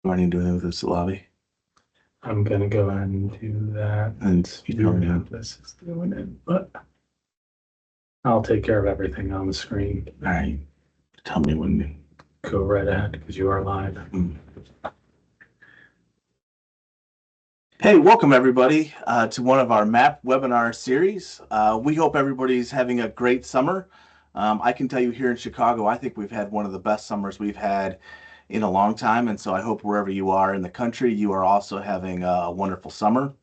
Do I need to do anything with this lobby? I'm gonna go ahead and do that. And You don't have this is doing it, but I'll take care of everything on the screen. all right, tell me when. Go right ahead because you are live. Hey, welcome everybody to one of our MAP webinar series. We hope everybody's having a great summer. I can tell you here in Chicago, I think we've had one of the best summers we've had in a long time. And so I hope wherever you are in the country, you are also having a wonderful summer.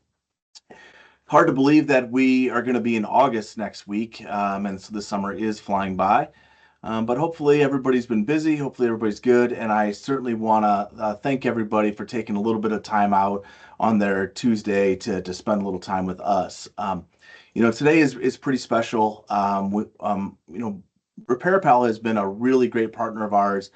Hard to believe that we are going to be in August next week, and so the summer is flying by. But hopefully everybody's been busy. Hopefully everybody's good. And I certainly want to thank everybody for taking a little bit of time out on their Tuesday to spend a little time with us. Today is pretty special. RepairPal has been a really great partner of ours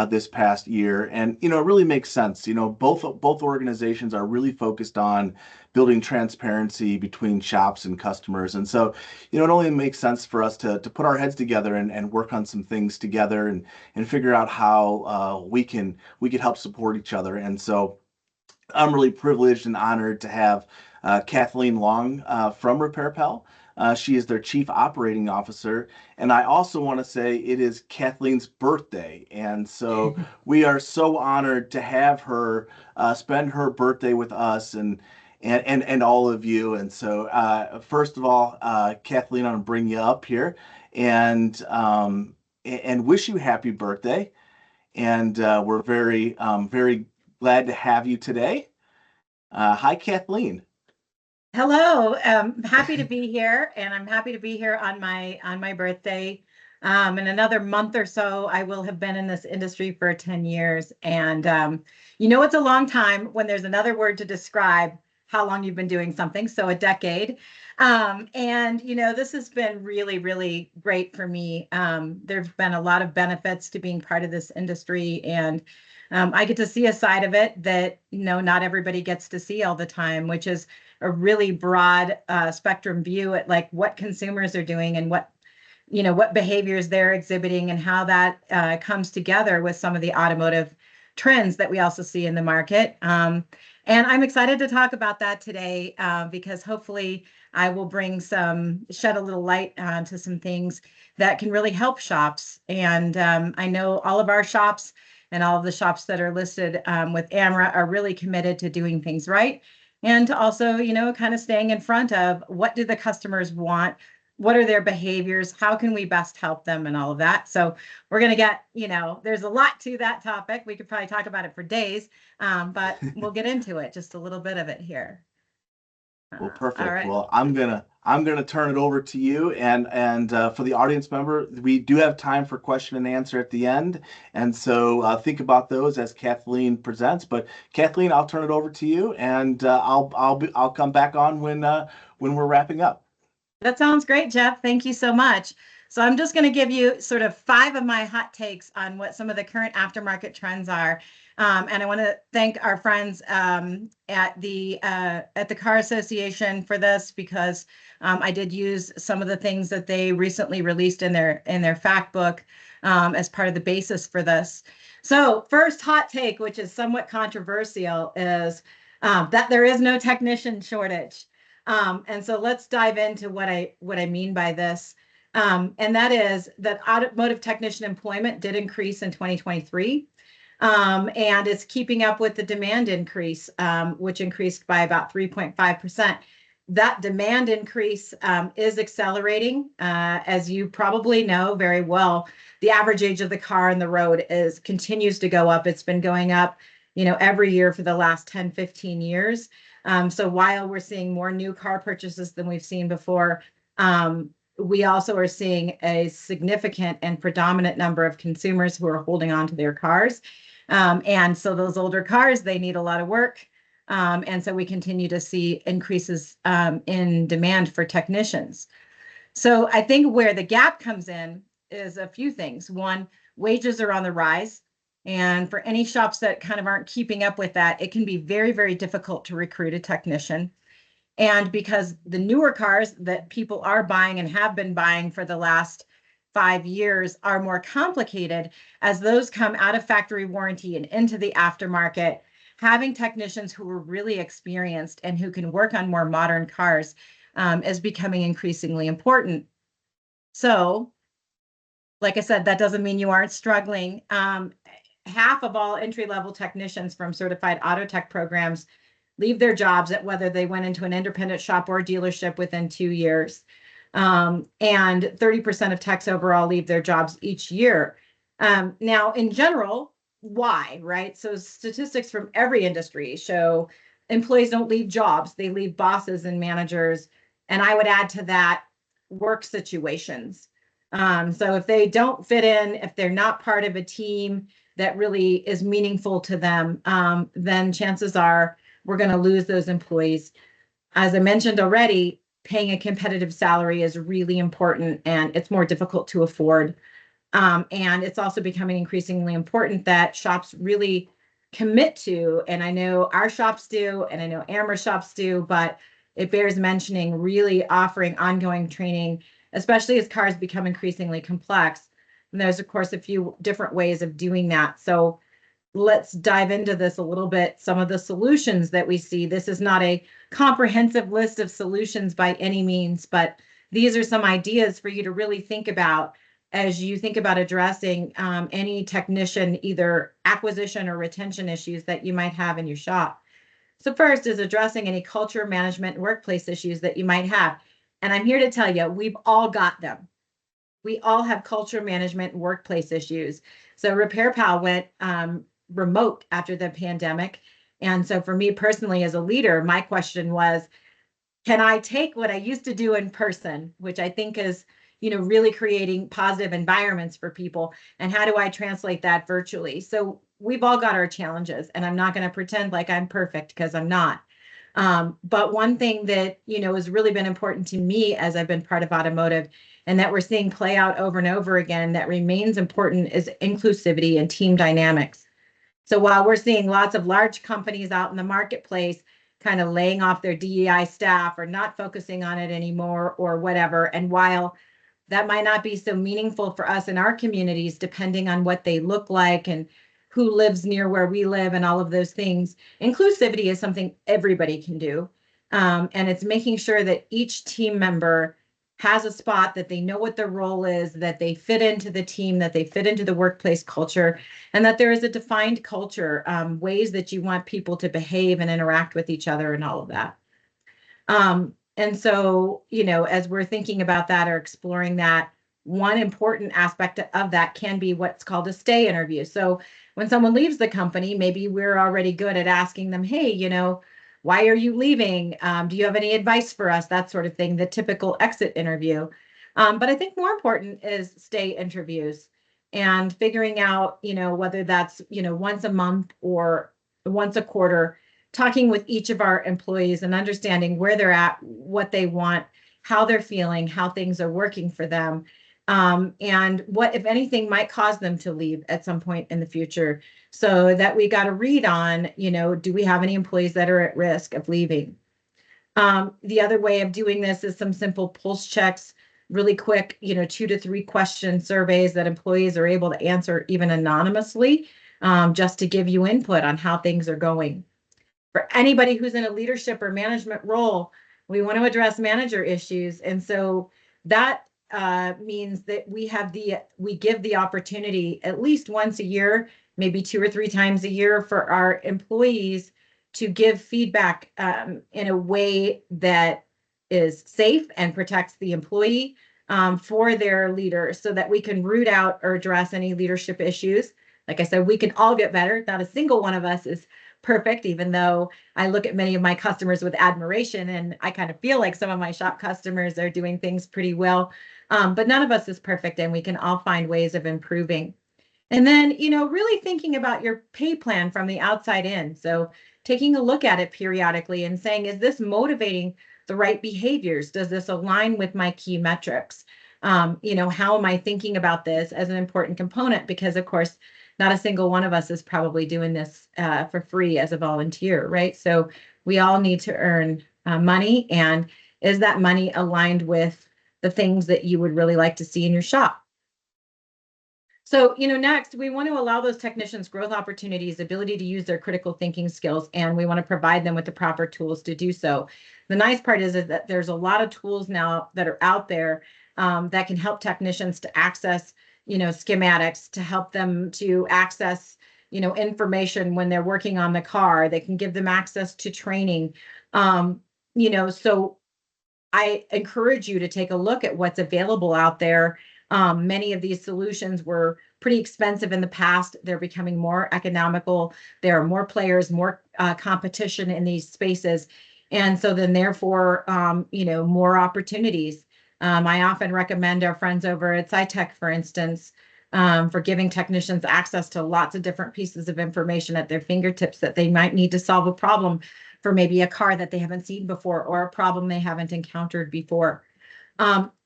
this past year, and it really makes sense. Both organizations are really focused on building transparency between shops and customers, and so it only makes sense for us to put our heads together and work on some things together and figure out how we can help support each other. And so I'm really privileged and honored to have Kathleen Long from RepairPal. She is their Chief Operating Officer. And I also want to say it is Kathleen's birthday. And so we are so honored to have her spend her birthday with us and all of you. And so, first of all, Kathleen, I'm going to bring you up here and wish you happy birthday. And we're very glad to have you today. Hi, Kathleen. Hello, happy to be here, and I'm happy to be here on my birthday. In another month or so, I will have been in this industry for 10 years, and it's a long time when there's another word to describe how long you've been doing something. So a decade, and this has been really, really great for me. There's been a lot of benefits to being part of this industry, and I get to see a side of it that not everybody gets to see all the time, which is a really broad spectrum view at like what consumers are doing and what behaviors they're exhibiting and how that comes together with some of the automotive trends that we also see in the market. And I'm excited to talk about that today because hopefully I will shed a little light to some things that can really help shops. And I know all of our shops and all of the shops that are listed with AMRA are really committed to doing things right. And to also, kind of staying in front of what do the customers want? What are their behaviors? How can we best help them and all of that? So we're going to get, there's a lot to that topic. We could probably talk about it for days, but we'll get into it, just a little bit of it here. Well, All perfect. right. Well, I'm gonna turn it over to you, and for the audience member, we do have time for question and answer at the end, and so think about those as Kathleen presents. But Kathleen, I'll turn it over to you, and I'll come back on when we're wrapping up. That sounds great, Jeff. Thank you so much. So I'm just going to give you sort of 5 of my hot takes on what some of the current aftermarket trends are. And I want to thank our friends at the Car Association for this because I did use some of the things that they recently released in their fact book as part of the basis for this. So first hot take, which is somewhat controversial, is that there is no technician shortage. And so let's dive into what I mean by this. And that is that automotive technician employment did increase in 2023. And it's keeping up with the demand increase, which increased by about 3.5%. That demand increase is accelerating. As you probably know very well, the average age of the car on the road continues to go up. It's been going up, every year for the last 10, 15 years. So while we're seeing more new car purchases than we've seen before, we also are seeing a significant and predominant number of consumers who are holding on to their cars. And so those older cars, they need a lot of work. And so we continue to see increases in demand for technicians. So I think where the gap comes in is a few things. One, wages are on the rise. And for any shops that kind of aren't keeping up with that, it can be very, very difficult to recruit a technician. And because the newer cars that people are buying and have been buying for the last 5 years are more complicated, as those come out of factory warranty and into the aftermarket, having technicians who are really experienced and who can work on more modern cars is becoming increasingly important. So, like I said, that doesn't mean you aren't struggling. Half of all entry-level technicians from certified auto tech programs leave their jobs at whether they went into an independent shop or dealership within 2 years. And 30% of techs overall leave their jobs each year. Now, in general, why, right? So statistics from every industry show employees don't leave jobs, they leave bosses and managers. And I would add to that work situations. So if they don't fit in, if they're not part of a team that really is meaningful to them, then chances are we're going to lose those employees. As I mentioned already, paying a competitive salary is really important, and it's more difficult to afford. And it's also becoming increasingly important that shops really commit to, and I know our shops do, and I know AMRA shops do, but it bears mentioning, really offering ongoing training, especially as cars become increasingly complex. And there's, of course, a few different ways of doing that. So let's dive into this a little bit. Some of the solutions that we see. This is not a comprehensive list of solutions by any means, but these are some ideas for you to really think about as you think about addressing any technician, either acquisition or retention issues that you might have in your shop. So first is addressing any culture, management, and workplace issues that you might have. And I'm here to tell you, we've all got them. We all have culture, management, and workplace issues. So RepairPal went remote after the pandemic. And so for me personally, as a leader, my question was, can I take what I used to do in person, which I think is, really creating positive environments for people, and how do I translate that virtually? So we've all got our challenges, and I'm not going to pretend like I'm perfect, because I'm not. But one thing that, has really been important to me as I've been part of automotive, and that we're seeing play out over and over again, that remains important, is inclusivity and team dynamics. So while we're seeing lots of large companies out in the marketplace kind of laying off their DEI staff or not focusing on it anymore or whatever, and while that might not be so meaningful for us in our communities, depending on what they look like and who lives near where we live and all of those things, inclusivity is something everybody can do. And it's making sure that each team member has a spot, that they know what their role is, that they fit into the team, that they fit into the workplace culture, and that there is a defined culture, ways that you want people to behave and interact with each other and all of that. And so, as we're thinking about that or exploring that, one important aspect of that can be what's called a stay interview. So when someone leaves the company, maybe we're already good at asking them, hey, why are you leaving? Do you have any advice for us? That sort of thing, the typical exit interview. But I think more important is stay interviews and figuring out, whether that's, once a month or once a quarter, talking with each of our employees and understanding where they're at, what they want, how they're feeling, how things are working for them, and what, if anything, might cause them to leave at some point in the future, so that we got a read on, do we have any employees that are at risk of leaving? The other way of doing this is some simple pulse checks, really quick, 2 to 3 question surveys that employees are able to answer even anonymously, just to give you input on how things are going. For anybody who's in a leadership or management role, we want to address manager issues. And so that means that we give the opportunity at least once a year, maybe 2 or 3 times a year, for our employees to give feedback in a way that is safe and protects the employee for their leader, so that we can root out or address any leadership issues. Like I said, we can all get better. Not a single one of us is perfect, even though I look at many of my customers with admiration, and I kind of feel like some of my shop customers are doing things pretty well. But none of us is perfect, and we can all find ways of improving. And then, really thinking about your pay plan from the outside in. So taking a look at it periodically and saying, is this motivating the right behaviors? Does this align with my key metrics? How am I thinking about this as an important component? Because, of course, not a single one of us is probably doing this for free as a volunteer, right? So we all need to earn money. And is that money aligned with the things that you would really like to see in your shop? So, next, we want to allow those technicians growth opportunities, ability to use their critical thinking skills, and we want to provide them with the proper tools to do so. The nice part is that there's a lot of tools now that are out there that can help technicians to access, schematics, to help them to access, information when they're working on the car. They can give them access to training. So I encourage you to take a look at what's available out there. Many of these solutions were pretty expensive in the past. They're becoming more economical. There are more players, more competition in these spaces. And so then therefore, more opportunities. I often recommend our friends over at SciTech, for instance, for giving technicians access to lots of different pieces of information at their fingertips that they might need to solve a problem for maybe a car that they haven't seen before or a problem they haven't encountered before.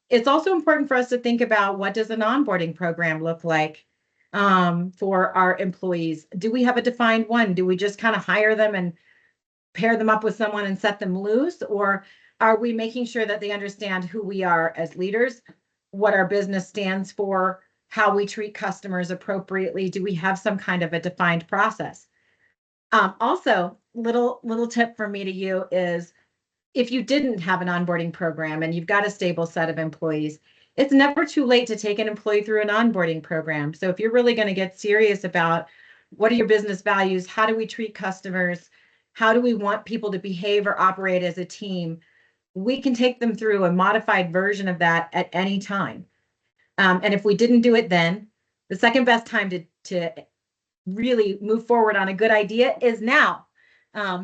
It's also important for us to think about, what does an onboarding program look like for our employees? Do we have a defined one? Do we just kind of hire them and pair them up with someone and set them loose? Or are we making sure that they understand who we are as leaders, what our business stands for, how we treat customers appropriately? Do we have some kind of a defined process? Also, little tip from me to you is, if you didn't have an onboarding program and you've got a stable set of employees, it's never too late to take an employee through an onboarding program. So if you're really going to get serious about what are your business values, how do we treat customers, how do we want people to behave or operate as a team, we can take them through a modified version of that at any time. And if we didn't do it then, the second best time to really move forward on a good idea is now.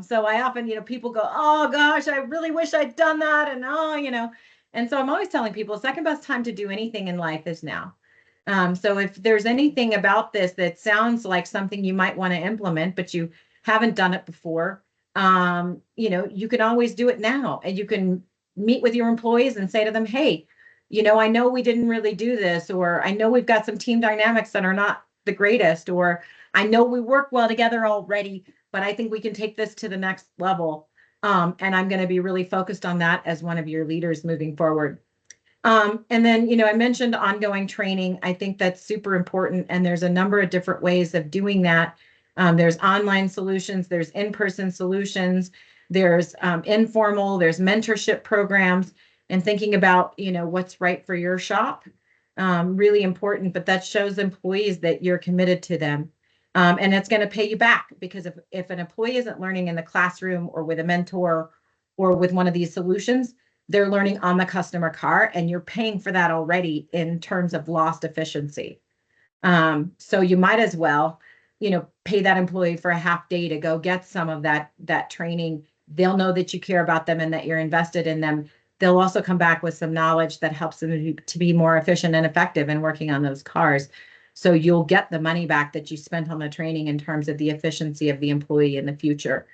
So I often, people go, oh gosh, I really wish I'd done that. And so I'm always telling people, second best time to do anything in life is now. So if there's anything about this that sounds like something you might want to implement, but you haven't done it before, you can always do it now. And you can meet with your employees and say to them, hey, I know we didn't really do this, or I know we've got some team dynamics that are not the greatest, or I know we work well together already, but I think we can take this to the next level. And I'm going to be really focused on that as one of your leaders moving forward. And then, I mentioned ongoing training. I think that's super important. And there's a number of different ways of doing that. There's online solutions, there's in-person solutions, there's informal, there's mentorship programs, and thinking about, what's right for your shop. Really important, but that shows employees that you're committed to them. And it's going to pay you back, because if an employee isn't learning in the classroom or with a mentor or with one of these solutions, they're learning on the customer car, and you're paying for that already in terms of lost efficiency. So you might as well, pay that employee for a half day to go get some of that training. They'll know that you care about them and that you're invested in them. They'll also come back with some knowledge that helps them to be more efficient and effective in working on those cars. So you'll get the money back that you spent on the training in terms of the efficiency of the employee in the future.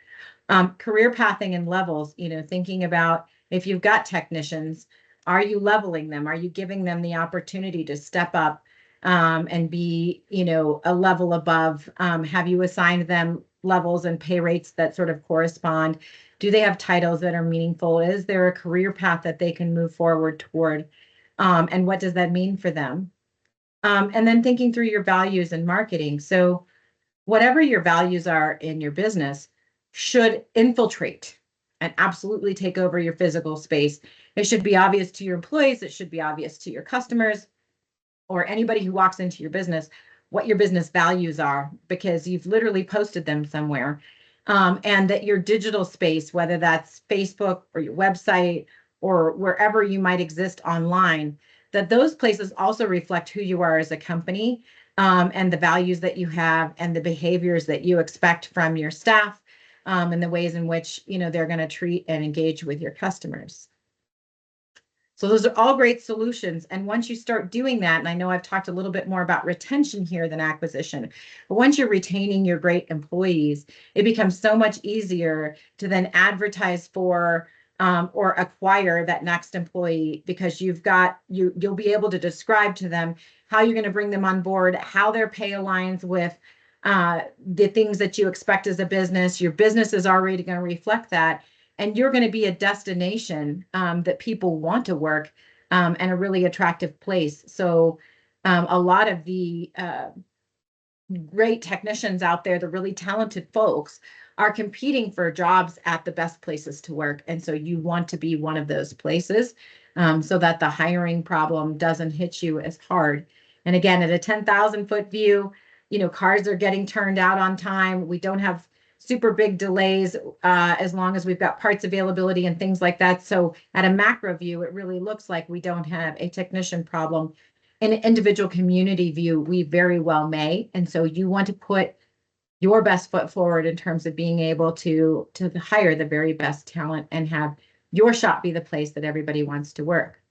Career pathing and levels, thinking about, if you've got technicians, are you leveling them? Are you giving them the opportunity to step up and be, a level above? Have you assigned them levels and pay rates that sort of correspond? Do they have titles that are meaningful? Is there a career path that they can move forward toward? And what does that mean for them? And then thinking through your values and marketing. So whatever your values are in your business should infiltrate and absolutely take over your physical space. It should be obvious to your employees. It should be obvious to your customers or anybody who walks into your business what your business values are, because you've literally posted them somewhere. And that your digital space, whether that's Facebook or your website or wherever you might exist online, that those places also reflect who you are as a company, and the values that you have and the behaviors that you expect from your staff, and the ways in which they're going to treat and engage with your customers. So those are all great solutions. And once you start doing that, and I know I've talked a little bit more about retention here than acquisition, but once you're retaining your great employees, it becomes so much easier to then advertise for or acquire that next employee, because you'll be able to describe to them how you're going to bring them on board, how their pay aligns with the things that you expect as a business. Your business is already going to reflect that. And you're going to be a destination that people want to work, and a really attractive place. So A lot of the great technicians out there, the really talented folks, are competing for jobs at the best places to work. And so you want to be one of those places, so that the hiring problem doesn't hit you as hard. And again, at a 10,000-foot view, cars are getting turned out on time. We don't have super big delays as long as we've got parts availability and things like that. So at a macro view, it really looks like we don't have a technician problem. In an individual community view, we very well may. And so you want to put your best foot forward in terms of being able to hire the very best talent and have your shop be the place that everybody wants to work.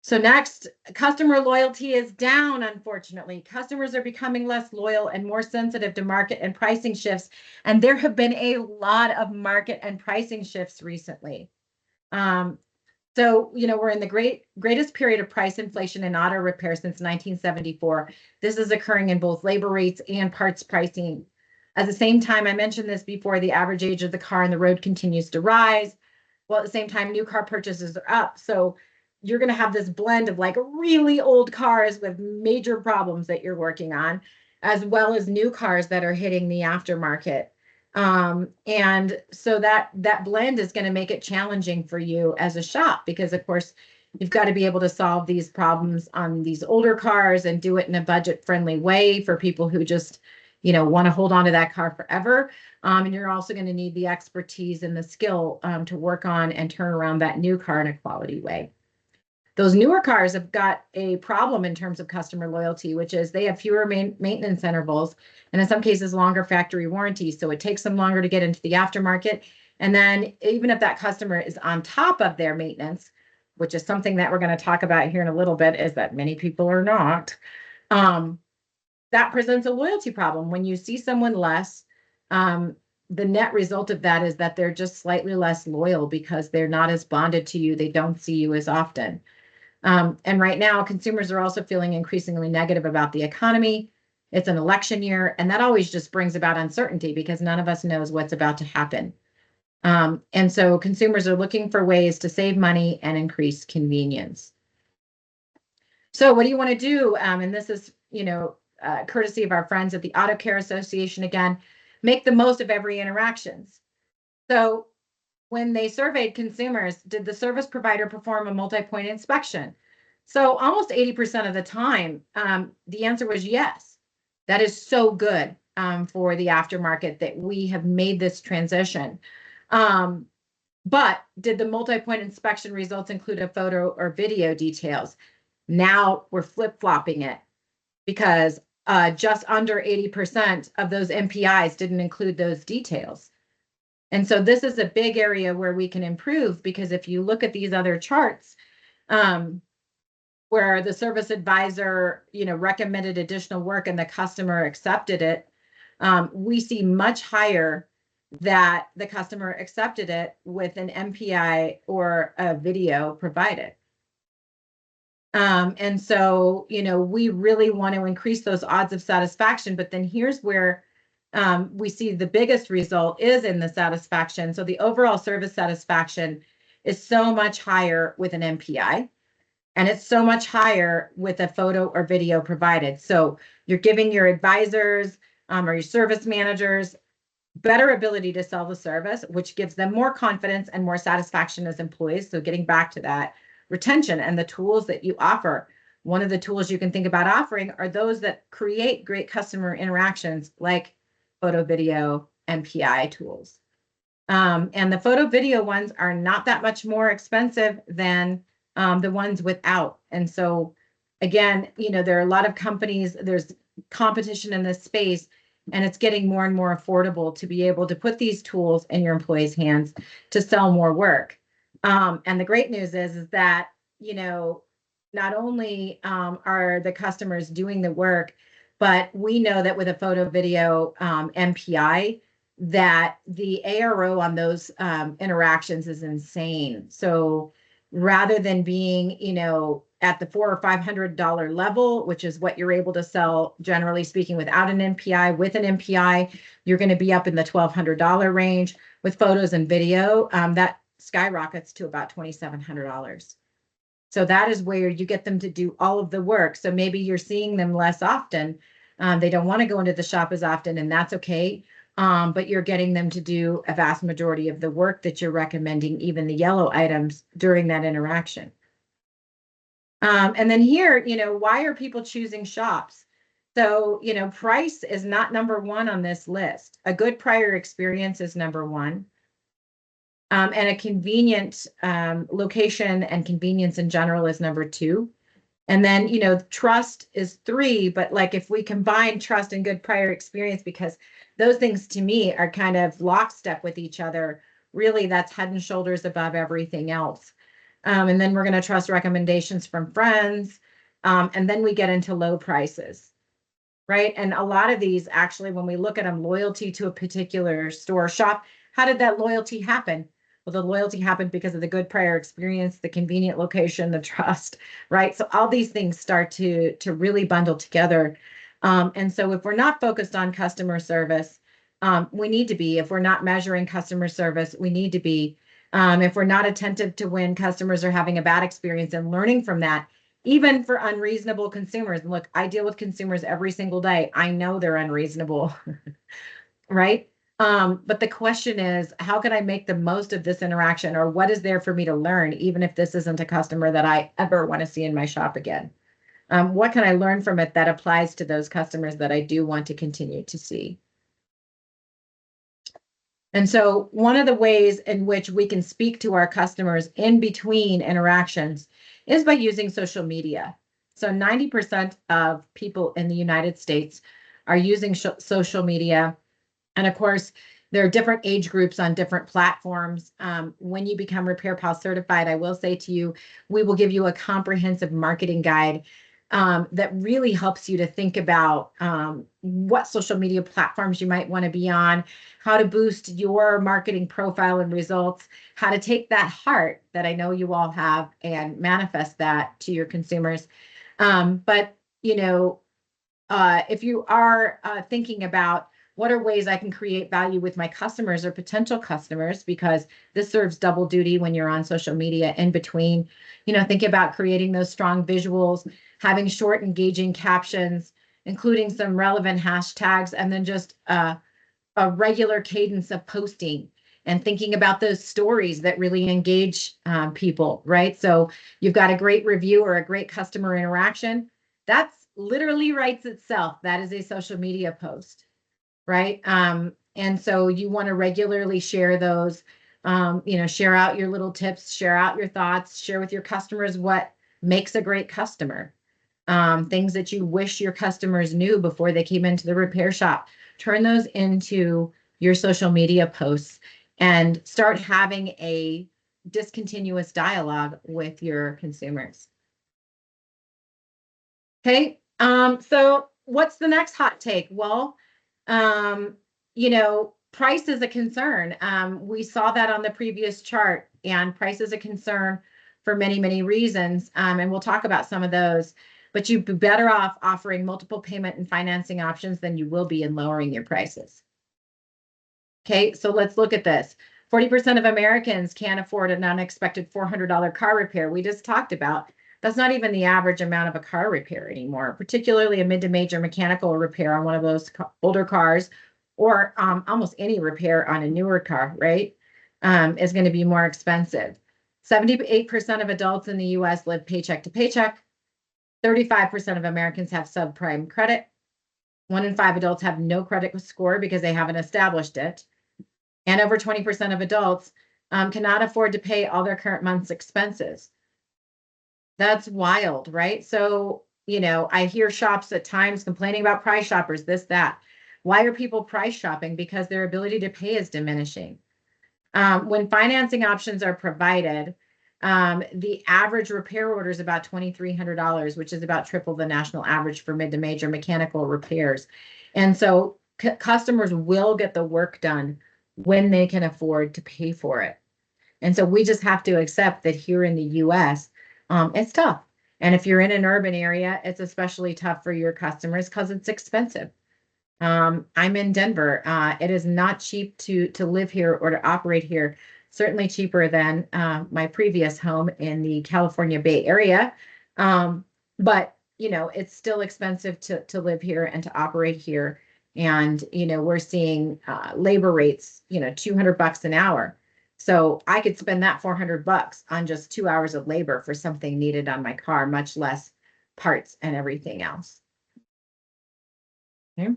So next, customer loyalty is down, unfortunately. Customers are becoming less loyal and more sensitive to market and pricing shifts. And there have been a lot of market and pricing shifts recently. So, we're in the greatest period of price inflation in auto repair since 1974. This is occurring in both labor rates and parts pricing. At the same time, I mentioned this before, the average age of the car on the road continues to rise, while at the same time, new car purchases are up. So you're going to have this blend of like really old cars with major problems that you're working on, as well as new cars that are hitting the aftermarket. And so that blend is going to make it challenging for you as a shop, because of course you've got to be able to solve these problems on these older cars and do it in a budget friendly way for people who just, want to hold on to that car forever. And you're also going to need the expertise and the skill to work on and turn around that new car in a quality way. Those newer cars have got a problem in terms of customer loyalty, which is they have fewer maintenance intervals, and in some cases, longer factory warranties. So it takes them longer to get into the aftermarket. And then even if that customer is on top of their maintenance, which is something that we're going to talk about here in a little bit, is that many people are not, that presents a loyalty problem. When you see someone less, the net result of that is that they're just slightly less loyal because they're not as bonded to you. They don't see you as often. And right now, consumers are also feeling increasingly negative about the economy. It's an election year, and that always just brings about uncertainty because none of us knows what's about to happen. And so consumers are looking for ways to save money and increase convenience. So what do you want to do? And this is, courtesy of our friends at the Auto Care Association. Again, make the most of every interactions. So when they surveyed consumers, did the service provider perform a multi-point inspection? So almost 80% of the time, the answer was yes. That is so good for the aftermarket that we have made this transition. But did the multi-point inspection results include a photo or video details? Now we're flip-flopping it, because just under 80% of those MPIs didn't include those details. And so this is a big area where we can improve, because if you look at these other charts, where the service advisor, recommended additional work and the customer accepted it, we see much higher that the customer accepted it with an MPI or a video provided. And so, we really want to increase those odds of satisfaction, but then here's where we see the biggest result is in the satisfaction. So the overall service satisfaction is so much higher with an MPI, and it's so much higher with a photo or video provided. So you're giving your advisors or your service managers better ability to sell the service, which gives them more confidence and more satisfaction as employees. So getting back to that retention and the tools that you offer. One of the tools you can think about offering are those that create great customer interactions, like photo, video, MPI tools. And the photo video ones are not that much more expensive than the ones without. And so again, there are a lot of companies, there's competition in this space, and it's getting more and more affordable to be able to put these tools in your employees' hands to sell more work. And the great news is that, not only are the customers doing the work, but we know that with a photo video MPI, that the ARO on those interactions is insane. So rather than being, at the $400 or $500 level, which is what you're able to sell, generally speaking, without an MPI, with an MPI, you're going to be up in the $1,200 range. With photos and video, that skyrockets to about $2,700. So that is where you get them to do all of the work. So maybe you're seeing them less often. They don't want to go into the shop as often, and that's okay. But you're getting them to do a vast majority of the work that you're recommending, even the yellow items during that interaction. And then here, why are people choosing shops? So, price is not number one on this list. A good prior experience is number one. And a convenient location and convenience in general is number two. And then, trust is three, but like if we combine trust and good prior experience, because those things to me are kind of lockstep with each other, really that's head and shoulders above everything else. And then we're going to trust recommendations from friends. And then we get into low prices, right? And a lot of these actually, when we look at them, loyalty to a particular store shop, how did that loyalty happen? Well, the loyalty happened because of the good prior experience, the convenient location, the trust, right? So all these things start to really bundle together. And so if we're not focused on customer service, we need to be. If we're not measuring customer service, we need to be. If we're not attentive to when customers are having a bad experience and learning from that, even for unreasonable consumers. And look, I deal with consumers every single day. I know they're unreasonable, right? But the question is, how can I make the most of this interaction, or what is there for me to learn, even if this isn't a customer that I ever want to see in my shop again? What can I learn from it that applies to those customers that I do want to continue to see? And so one of the ways in which we can speak to our customers in between interactions is by using social media. So 90% of people in the United States are using social media. And of course, there are different age groups on different platforms. When you become RepairPal certified, I will say to you, we will give you a comprehensive marketing guide that really helps you to think about what social media platforms you might want to be on, how to boost your marketing profile and results, how to take that heart that I know you all have and manifest that to your consumers. But if you are thinking about what are ways I can create value with my customers or potential customers, because this serves double duty when you're on social media in between, think about creating those strong visuals, having short, engaging captions, including some relevant hashtags, and then just a regular cadence of posting and thinking about those stories that really engage people, right? So you've got a great review or a great customer interaction. That's literally writes itself. That is a social media post, right? And so you want to regularly share those, share out your little tips, share out your thoughts, share with your customers what makes a great customer, things that you wish your customers knew before they came into the repair shop. Turn those into your social media posts and start having a discontinuous dialogue with your consumers. Okay, so what's the next hot take? Well, price is a concern. We saw that on the previous chart, and price is a concern for many, many reasons. And we'll talk about some of those, but you'd be better off offering multiple payment and financing options than you will be in lowering your prices. Okay, so let's look at this. 40% of Americans can't afford an unexpected $400 car repair. We just talked about that's not even the average amount of a car repair anymore, particularly a mid to major mechanical repair on one of those older cars, or almost any repair on a newer car, right, is going to be more expensive. 78% of adults in the U.S. live paycheck to paycheck. 35% of Americans have subprime credit. 1 in 5 adults have no credit score because they haven't established it. And over 20% of adults cannot afford to pay all their current month's expenses. That's wild, right? So, I hear shops at times complaining about price shoppers, this, that. Why are people price shopping? Because their ability to pay is diminishing. When financing options are provided, the average repair order is about $2,300, which is about triple the national average for mid to major mechanical repairs. And so customers will get the work done when they can afford to pay for it. And so we just have to accept that here in the US, it's tough. And if you're in an urban area, it's especially tough for your customers because it's expensive. I'm in Denver. It is not cheap to live here or to operate here. certainly cheaper than my previous home in the California Bay Area. But, you know, it's still expensive to live here and to operate here. And, you know, we're seeing labor rates, you know, $200 an hour. So I could spend that $400 on just 2 hours of labor for something needed on my car, much less parts and everything else. Okay.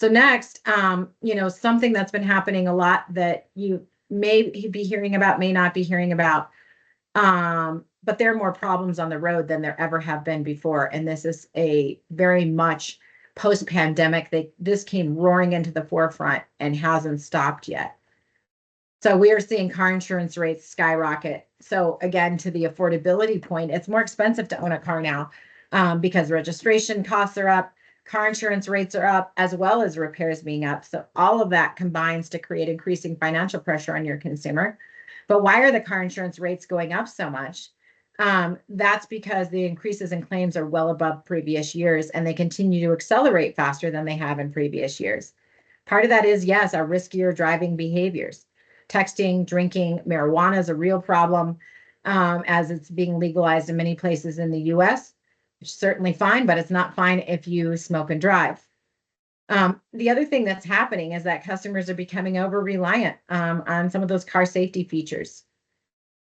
So next, you know, something that's been happening a lot that you may be hearing about, may not be hearing about, but there are more problems on the road than there ever have been before. And this is a very much post-pandemic. This came roaring into the forefront and hasn't stopped yet. So we are seeing car insurance rates skyrocket. So again, to the affordability point, it's more expensive to own a car now because registration costs are up, car insurance rates are up, as well as repairs being up. So all of that combines to create increasing financial pressure on your consumer. But why are the car insurance rates going up so much? That's because the increases in claims are well above previous years, and they continue to accelerate faster than they have in previous years. Part of that is, yes, our riskier driving behaviors. Texting, drinking, marijuana is a real problem as it's being legalized in many places in the US. It's certainly fine, but it's not fine if you smoke and drive. The other thing that's happening is that customers are becoming over-reliant on some of those car safety features.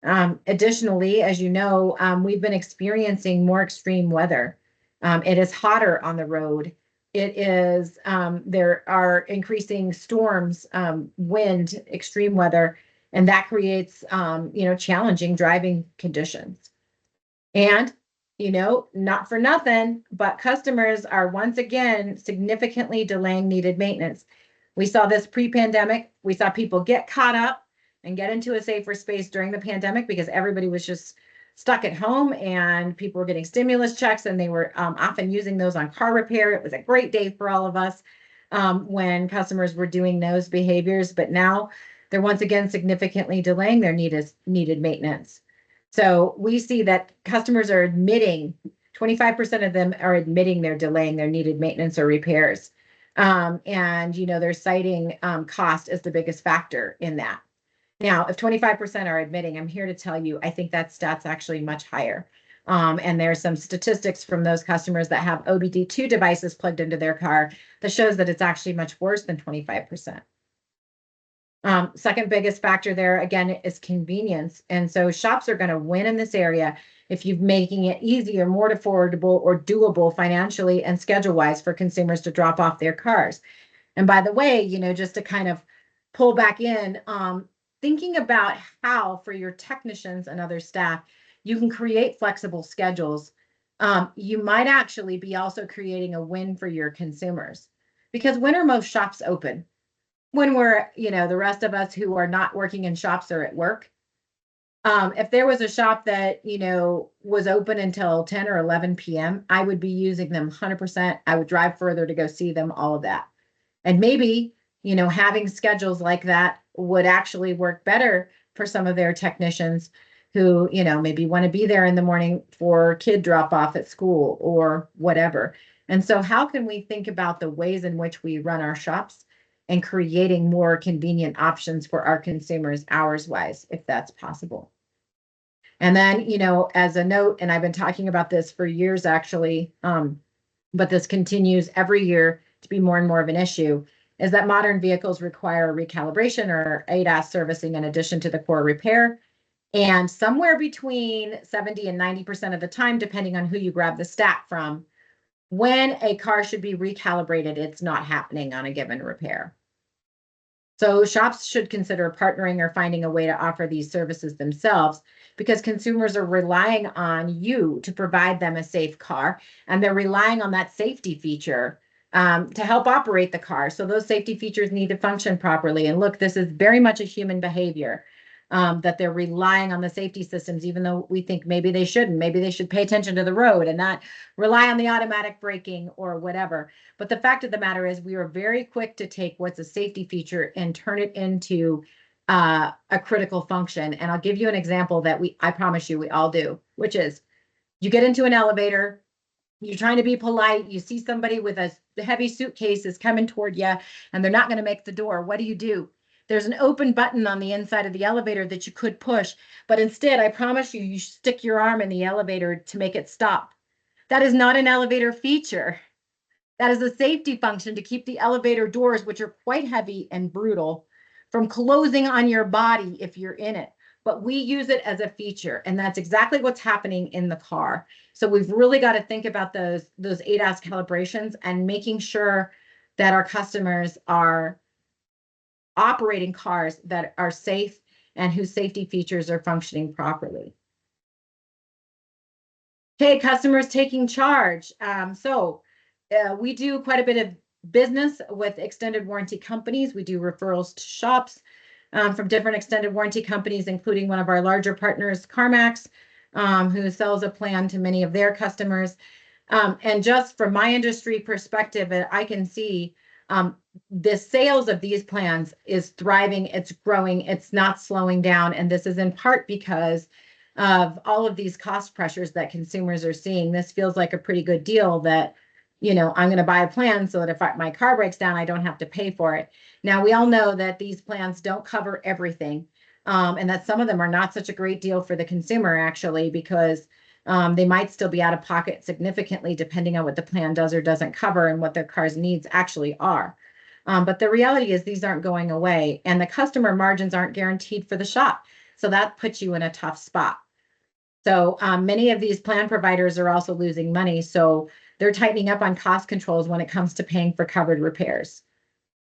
Additionally, as you know, we've been experiencing more extreme weather. It is hotter on the road. It is, there are increasing storms, wind, extreme weather, and that creates, you know, challenging driving conditions. And, you know, not for nothing, but customers are once again significantly delaying needed maintenance. We saw this pre-pandemic. We saw people get caught up and get into a safer space during the pandemic because everybody was just stuck at home and people were getting stimulus checks and they were often using those on car repair. It was a great day for all of us when customers were doing those behaviors, but now they're once again significantly delaying their needed maintenance. So we see that customers are admitting, 25% of them are admitting they're delaying their needed maintenance or repairs. And, you know, they're citing cost as the biggest factor in that. Now, if 25% are admitting, I'm here to tell you, I think that stat's actually much higher. And there's some statistics from those customers that have OBD2 devices plugged into their car that shows that it's actually much worse than 25%. Second biggest factor there, again, is convenience. And so shops are going to win in this area if you're making it easier, more affordable, or doable financially and schedule-wise for consumers to drop off their cars. And by the way, you know, just to kind of pull back in, thinking about how for your technicians and other staff, you can create flexible schedules. You might actually be also creating a win for your consumers because when are most shops open? When we're, you know, the rest of us who are not working in shops are at work. If there was a shop that, you know, was open until 10 or 11 p.m., I would be using them 100%. I would drive further to go see them, all of that. And maybe, you know, having schedules like that would actually work better for some of their technicians who, you know, maybe want to be there in the morning for kid drop off at school or whatever. And so how can we think about the ways in which we run our shops and creating more convenient options for our consumers hours wise, if that's possible? And then, you know, as a note, and I've been talking about this for years actually, but this continues every year to be more and more of an issue, is that modern vehicles require recalibration or ADAS servicing in addition to the core repair. And somewhere between 70 and 90% of the time, depending on who you grab the stat from, when a car should be recalibrated, it's not happening on a given repair. So shops should consider partnering or finding a way to offer these services themselves because consumers are relying on you to provide them a safe car, and they're relying on that safety feature to help operate the car. So those safety features need to function properly. And look, this is very much a human behavior that they're relying on the safety systems, even though we think maybe they shouldn't. Maybe they should pay attention to the road and not rely on the automatic braking or whatever. But the fact of the matter is we are very quick to take what's a safety feature and turn it into a critical function. And I'll give you an example that I promise you we all do, which is you get into an elevator, you're trying to be polite, you see somebody with a heavy suitcase is coming toward you and they're not going to make the door. What do? There's an open button on the inside of the elevator that you could push, but instead, I promise you, you stick your arm in the elevator to make it stop. That is not an elevator feature. That is a safety function to keep the elevator doors, which are quite heavy and brutal, from closing on your body if you're in it. But we use it as a feature, and that's exactly what's happening in the car. So we've really got to think about those ADAS calibrations and making sure that our customers are operating cars that are safe and whose safety features are functioning properly. Okay, customers taking charge. We do quite a bit of business with extended warranty companies. We do referrals to shops from different extended warranty companies, including one of our larger partners, CarMax, who sells a plan to many of their customers. And just from my industry perspective, I can see the sales of these plans is thriving, it's growing, it's not slowing down. And this is in part because of all of these cost pressures that consumers are seeing. This feels like a pretty good deal that, I'm going to buy a plan so that if my car breaks down, I don't have to pay for it. Now, we all know that these plans don't cover everything, and that some of them are not such a great deal for the consumer, actually, because they might still be out of pocket significantly depending on what the plan does or doesn't cover and what their car's needs actually are. But the reality is these aren't going away, and the customer margins aren't guaranteed for the shop. So that puts you in a tough spot. So many of these plan providers are also losing money. So they're tightening up on cost controls when it comes to paying for covered repairs.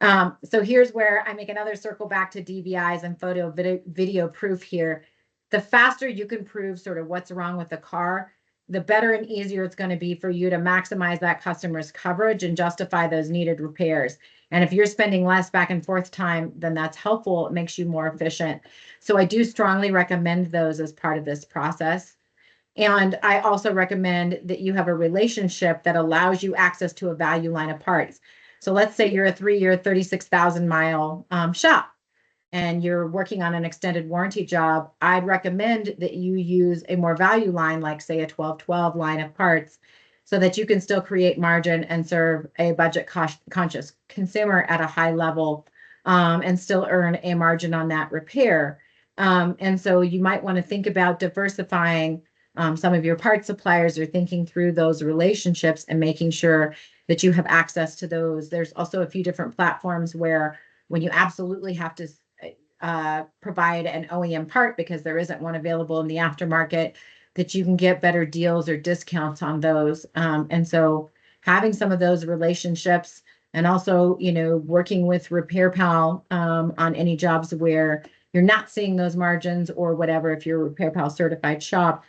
So here's where I make another circle back to DVIs and video proof here. The faster you can prove sort of what's wrong with the car, the better and easier it's going to be for you to maximize that customer's coverage and justify those needed repairs. And if you're spending less back and forth time, then that's helpful. It makes you more efficient. So I do strongly recommend those as part of this process. And I also recommend that you have a relationship that allows you access to a value line of parts. So let's say you're a 3-year, 36,000 mile shop and you're working on an extended warranty job. I'd recommend that you use a more value line, like say a 1212 line of parts, so that you can still create margin and serve a budget conscious consumer at a high level and still earn a margin on that repair. And so you might want to think about diversifying some of your part suppliers, or thinking through those relationships and making sure that you have access to those. There's also a few different platforms where when you absolutely have to provide an OEM part because there isn't one available in the aftermarket, that you can get better deals or discounts on those. And so having some of those relationships, and also, working with RepairPal on any jobs where you're not seeing those margins or whatever, if you're a RepairPal certified shop,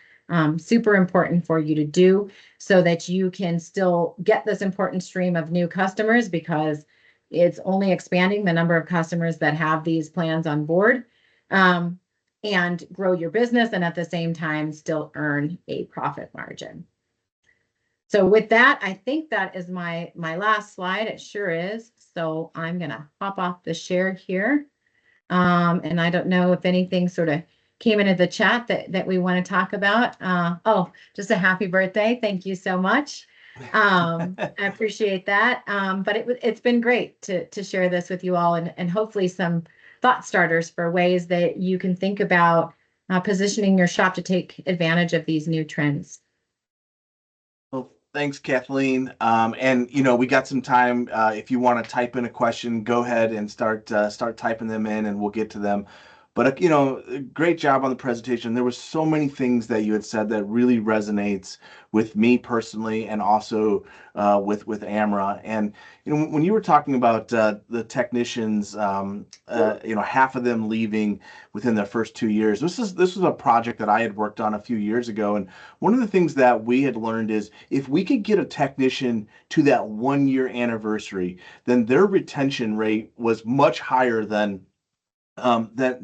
super important for you to do so that you can still get this important stream of new customers, because it's only expanding the number of customers that have these plans on board, and grow your business, and at the same time still earn a profit margin. So with that, I think that is my last slide. It sure is. So I'm going to hop off the share here. And I don't know if anything sort of came into the chat that we want to talk about. Oh, just a happy birthday. Thank you so much. I appreciate that. But it's been great to share this with you all, and hopefully some thought starters for ways that you can think about positioning your shop to take advantage of these new trends. Well, thanks, Kathleen. And we got some time. If you want to type in a question, go ahead and start typing them in, and we'll get to them. But great job on the presentation. There were so many things that you had said that really resonates with me personally, and also with AMRA. And when you were talking about the technicians, half of them leaving within their first 2 years. This was a project that I had worked on a few years ago, and one of the things that we had learned is if we could get a technician to that 1-year anniversary, then their retention rate was much higher than their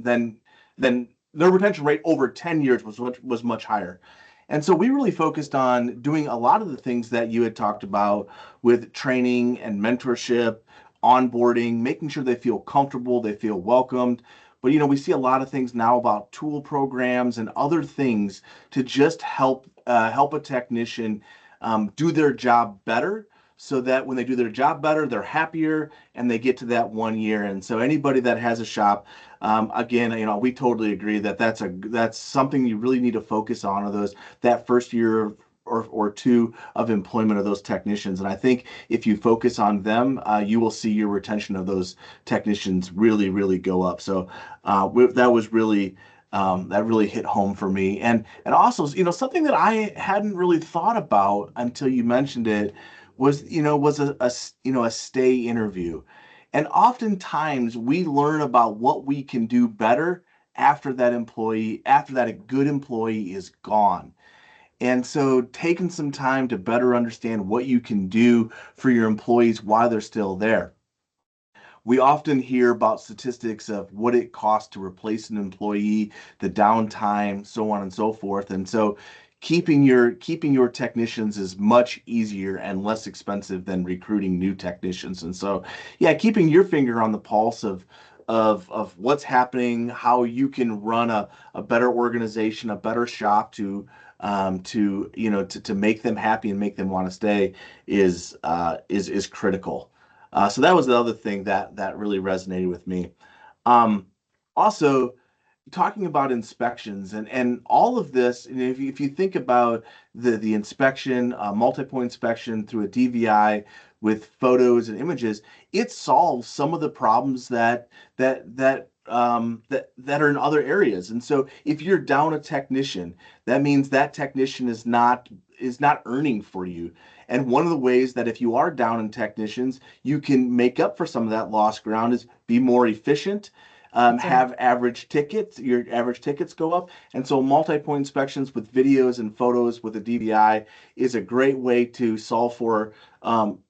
retention rate over 10 years was much higher. And so we really focused on doing a lot of the things that you had talked about with training and mentorship, onboarding, making sure they feel comfortable, they feel welcomed. But we see a lot of things now about tool programs and other things to just help a technician do their job better, so that when they do their job better, they're happier and they get to that 1 year. And so anybody that has a shop, again, we totally agree that that's something you really need to focus on, are those that first year or two of employment of those technicians. And I think if you focus on them, you will see your retention of those technicians really, really go up. So that was really that really hit home for me. And also, something that I hadn't really thought about until you mentioned it was a stay interview. And oftentimes we learn about what we can do better after that a good employee is gone. And so taking some time to better understand what you can do for your employees while they're still there. We often hear about statistics of what it costs to replace an employee, the downtime, so on and so forth. And so keeping your technicians is much easier and less expensive than recruiting new technicians. And so, yeah, keeping your finger on the pulse of what's happening, how you can run a better organization, a better shop to make them happy and make them want to stay is critical. So that was the other thing that really resonated with me. Um, Also, talking about inspections and all of this, and if you think about the inspection, multi-point inspection through a DVI with photos and images, it solves some of the problems that are in other areas. And so if you're down a technician, that means that technician is not earning for you. And one of the ways that if you are down in technicians, you can make up for some of that lost ground is be more efficient, That's right. have your average tickets go up. And so multi-point inspections with videos and photos with a DVI is a great way to solve for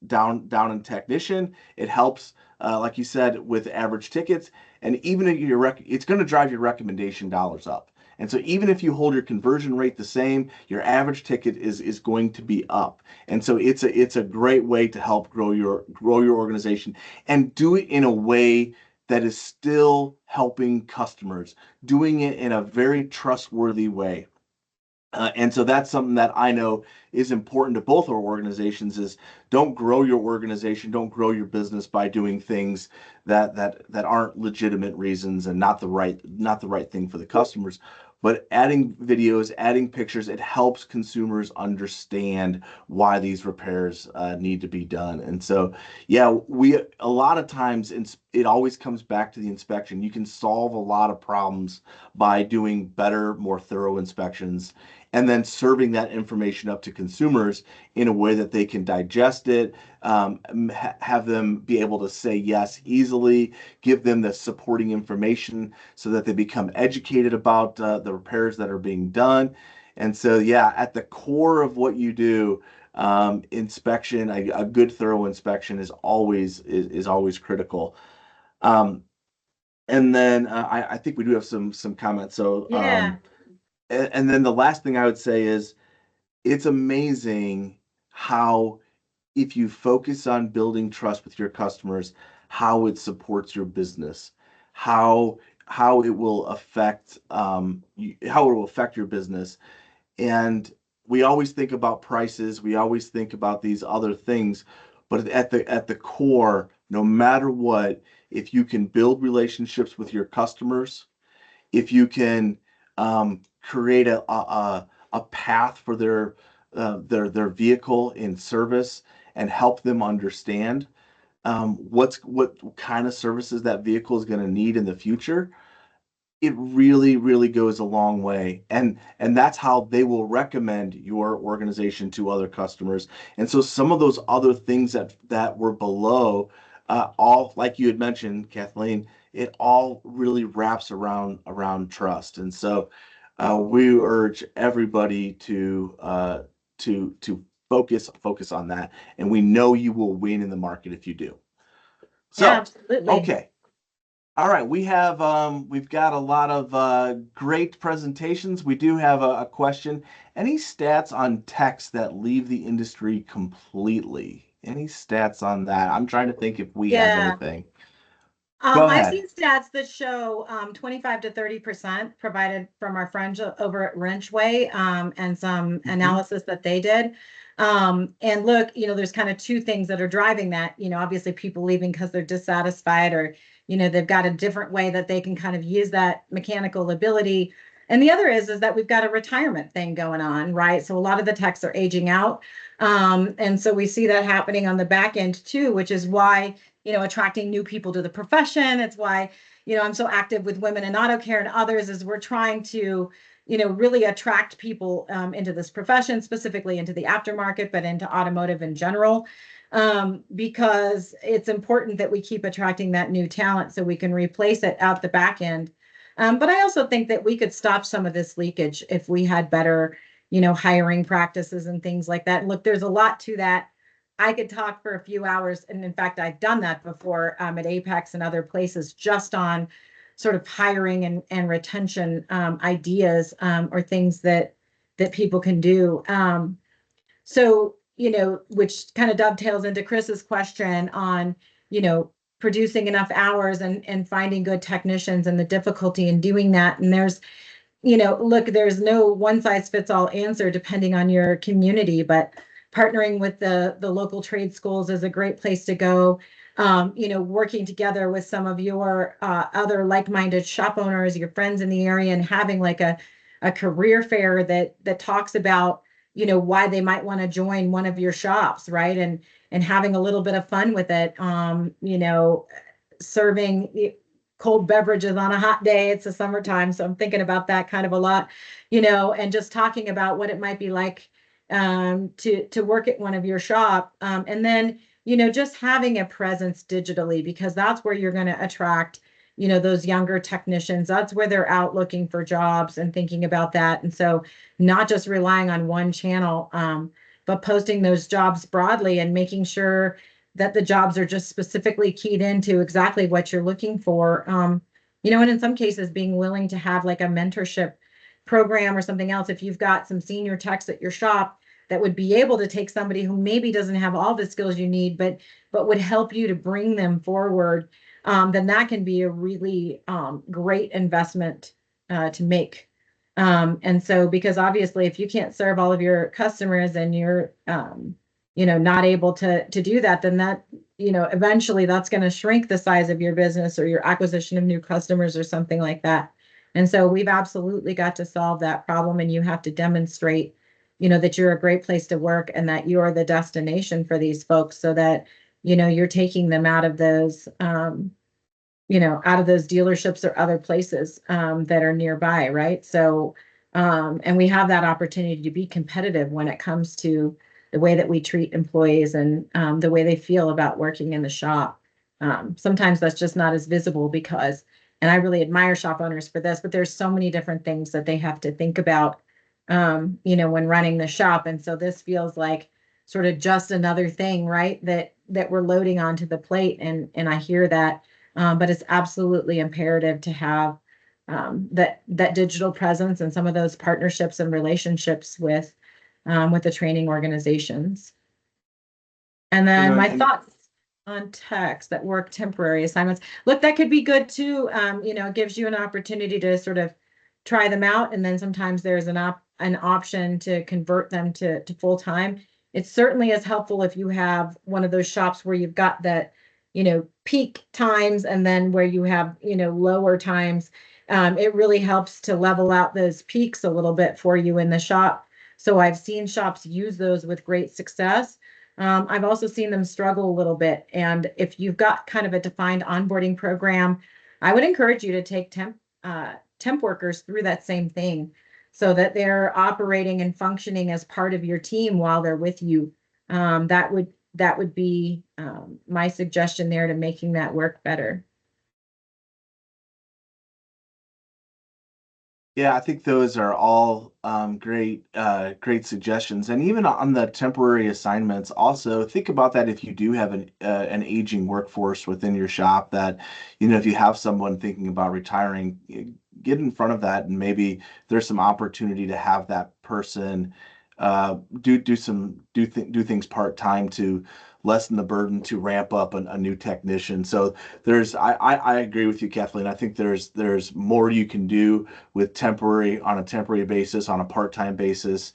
down in technician. It helps, like you said, with average tickets, and even if it's going to drive your recommendation dollars up. And so even if you hold your conversion rate the same, your average ticket is going to be up. And so it's a great way to help grow your organization and do it in a way that is still helping customers, doing it in a very trustworthy way. And so that's something that I know is important to both our organizations is don't grow your organization, don't grow your business by doing things that aren't legitimate reasons and not the right thing for the customers. But adding videos, adding pictures, it helps consumers understand why these repairs need to be done. And so, yeah, we a lot of times it always comes back to the inspection. You can solve a lot of problems by doing better, more thorough inspections and then serving that information up to consumers in a way that they can digest it, have them be able to say yes easily, give them the supporting information so that they become educated about the repairs that are being done. And so, yeah, at the core of what you do, inspection, a good thorough inspection is always critical. Um, and then I think we do have some comments. So Yeah. and then the last thing I would say is it's amazing how, if you focus on building trust with your customers, how it supports your business, how how it will affect how it will affect your business. And we always think about prices, we always think about these other things, but at the core, no matter what, if you can build relationships with your customers, if you can create a path for their vehicle in service and help them understand what kind of services that vehicle is going to need in the future, it really, really goes a long way. And that's how they will recommend your organization to other customers. And so some of those other things that were below, all like you had mentioned, Kathleen, it all really wraps around trust. And so we urge everybody to focus on that. And we know you will win in the market if you do. Yeah, So, absolutely. okay. All right, we've got a lot of great presentations. We do have a question. Any stats on techs that leave the industry completely? Any stats on that? I'm trying to think if we have Yeah. anything. Go I've ahead. seen stats that show 25 to 30% provided from our friends over at Wrenchway, and some Mhm. analysis that they did. And look, there's kind of two things that are driving that. Obviously people leaving because they're dissatisfied, or, they've got a different way that they can kind of use that mechanical ability. And the other is that we've got a retirement thing going on, right? So a lot of the techs are aging out. And so we see that happening on the back end too, which is why attracting new people to the profession. It's why, I'm so active with women in auto care and others, is we're trying to, really attract people into this profession, specifically into the aftermarket, but into automotive in general, because it's important that we keep attracting that new talent so we can replace it out the back end. But I also think that we could stop some of this leakage if we had better, hiring practices and things like that. And look, there's a lot to that. I could talk for a few hours, and in fact, I've done that before at Apex and other places, just on sort of hiring and retention ideas, or things that people can do. So, which kind of dovetails into Chris's question on, producing enough hours and finding good technicians and the difficulty in doing that. And look, there's no one size fits all answer depending on your community, but partnering with the local trade schools is a great place to go. Working together with some of your other like-minded shop owners, your friends in the area, and having like a career fair that talks about, why they might want to join one of your shops, right? And having a little bit of fun with it. Serving cold beverages on a hot day. It's the summertime, so I'm thinking about that kind of a lot, and just talking about what it might be like to work at one of your shop, and then just having a presence digitally, because that's where you're going to attract those younger technicians. That's where they're out looking for jobs and thinking about that. And so not just relying on one channel, but posting those jobs broadly and making sure that the jobs are just specifically keyed into exactly what you're looking for. And in some cases being willing to have like a mentorship program or something else. If you've got some senior techs at your shop that would be able to take somebody who maybe doesn't have all the skills you need, but would help you to bring them forward, then that can be a really great investment to make. And so, because obviously, if you can't serve all of your customers and you're, not able to do that, then that, eventually that's going to shrink the size of your business or your acquisition of new customers or something like that. And so we've absolutely got to solve that problem, and you have to demonstrate, that you're a great place to work and that you're the destination for these folks, so that, you're taking them out of those, out of those dealerships or other places that are nearby, right? So, and we have that opportunity to be competitive when it comes to the way that we treat employees and the way they feel about working in the shop. Sometimes that's just not as visible because, and I really admire shop owners for this, but there's so many different things that they have to think about, when running the shop. And so this feels like sort of just another thing, right? That we're loading onto the plate. And I hear that. But it's absolutely imperative to have that digital presence and some of those partnerships and relationships with the training organizations. And then my And thoughts on techs that work temporary assignments. Look, that could be good too. It gives you an opportunity to sort of try them out, and then sometimes there's an option to convert them to full time. It certainly is helpful if you have one of those shops where you've got that, peak times, and then where you have, lower times. It really helps to level out those peaks a little bit for you in the shop. So I've seen shops use those with great success. I've also seen them struggle a little bit. And if you've got kind of a defined onboarding program, I would encourage you to take temp workers through that same thing, so that they're operating and functioning as part of your team while they're with you. That would be my suggestion there to making that work better. yeah, I think those are all great suggestions. And even on the temporary assignments, also think about that if you do have an aging workforce within your shop. That if you have someone thinking about retiring, get in front of that, and maybe there's some opportunity to have that person do things part time to lessen the burden to ramp up a new technician. So I agree with you, Kathleen. I think there's more you can do with on a temporary basis, on a part-time basis.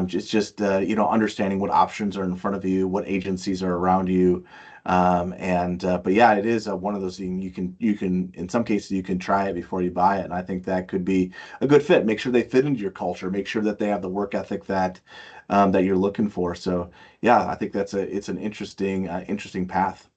Just understanding what options are in front of you, what agencies are around you. But yeah, it is one of those things you can in some cases you can try it before you buy it, and I think that could be a good fit. Make sure they fit into your culture. Make sure that they have the work ethic that you're looking for. So yeah, I think it's an interesting path.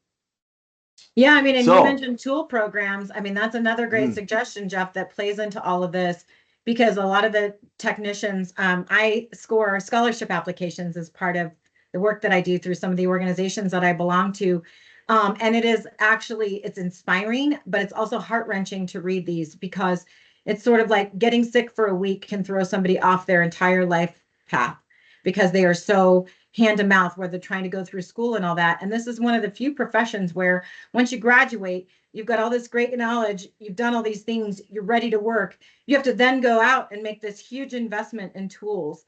Yeah, I mean, and you So mentioned tool programs. I mean, that's another great mm, suggestion, Jeff, that plays into all of this because a lot of the technicians, I score scholarship applications as part of the work that I do through some of the organizations that I belong to. And it's inspiring, but it's also heart-wrenching to read these because it's sort of like getting sick for a week can throw somebody off their entire life path because they are so hand to mouth where they're trying to go through school and all that. And this is one of the few professions where once you graduate, you've got all this great knowledge, you've done all these things, you're ready to work. You have to then go out and make this huge investment in tools.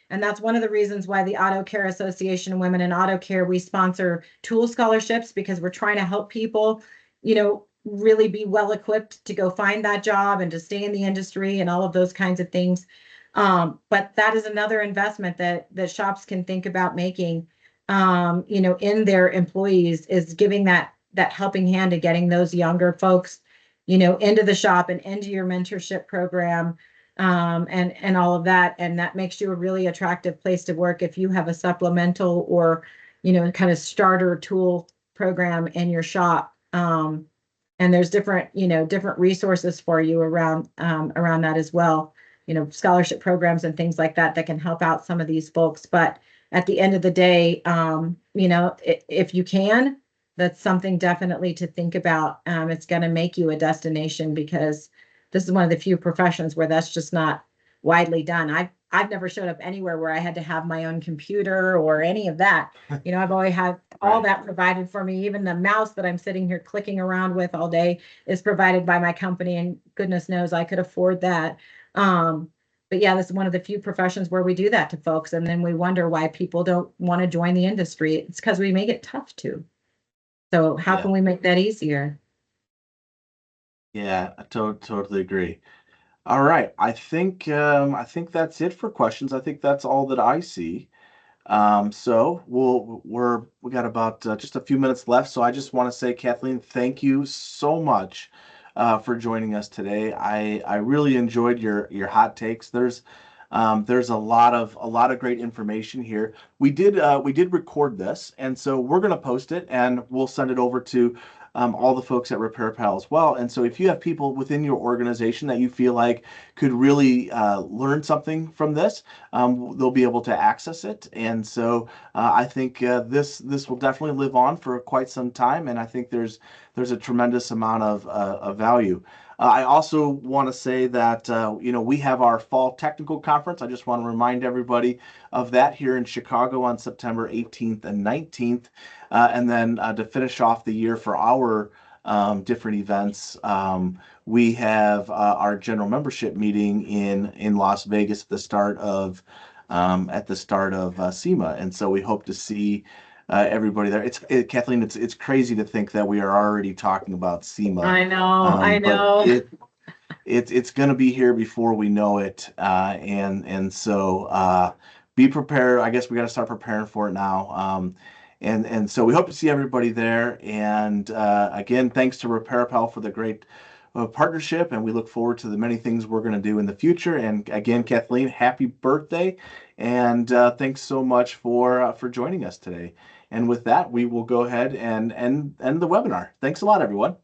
And that's one of the reasons why the Auto Care Association of Women in Auto Care, we sponsor tool scholarships because we're trying to help people, really be well equipped to go find that job and to stay in the industry and all of those kinds of things. But that is another investment that shops can think about making, in their employees is giving that helping hand to getting those younger folks, into the shop and into your mentorship program, and all of that. And that makes you a really attractive place to work if you have a supplemental or, kind of starter tool program in your shop. And there's different resources for you around that as well, scholarship programs and things like that can help out some of these folks. But at the end of the day, if you can, that's something definitely to think about. It's going to make you a destination because this is one of the few professions where that's just not widely done. I've never showed up anywhere where I had to have my own computer or any of that. I've always had all right. that provided for me. Even the mouse that I'm sitting here clicking around with all day is provided by my company, and goodness knows I could afford that. But yeah, this is one of the few professions where we do that to folks, and then we wonder why people don't want to join the industry. It's because we make it tough to. So how Yeah, can we make that easier? yeah, I totally agree. All right, I think that's it for questions. I think that's all that I see. So we got about just a few minutes left. So I just want to say, Kathleen, thank you so much for joining us today. I really enjoyed your hot takes. There's a lot of great information here. We did record this, and so we're gonna post it, and we'll send it over to all the folks at RepairPal as well. And so if you have people within your organization that you feel like could really learn something from this, they'll be able to access it. And so I think this will definitely live on for quite some time, and I think there's a tremendous amount of value. I also want to say that we have our fall technical conference. I just want to remind everybody of that here in Chicago on September 18th and 19th, and then to finish off the year for our different events, we have our general membership meeting in Las Vegas at the start of SEMA, and so we hope to see everybody there. Kathleen, it's crazy to think that we are already talking about SEMA, I know, I but know. it's going to be here before we know it, and so be prepared. I guess we got to start preparing for it now. And so we hope to see everybody there. And again, thanks to RepairPal for the great partnership, and we look forward to the many things we're going to do in the future. And again, Kathleen, happy birthday, and thanks so much for joining us today. And with that, we will go ahead and end the webinar. Thanks a lot, everyone.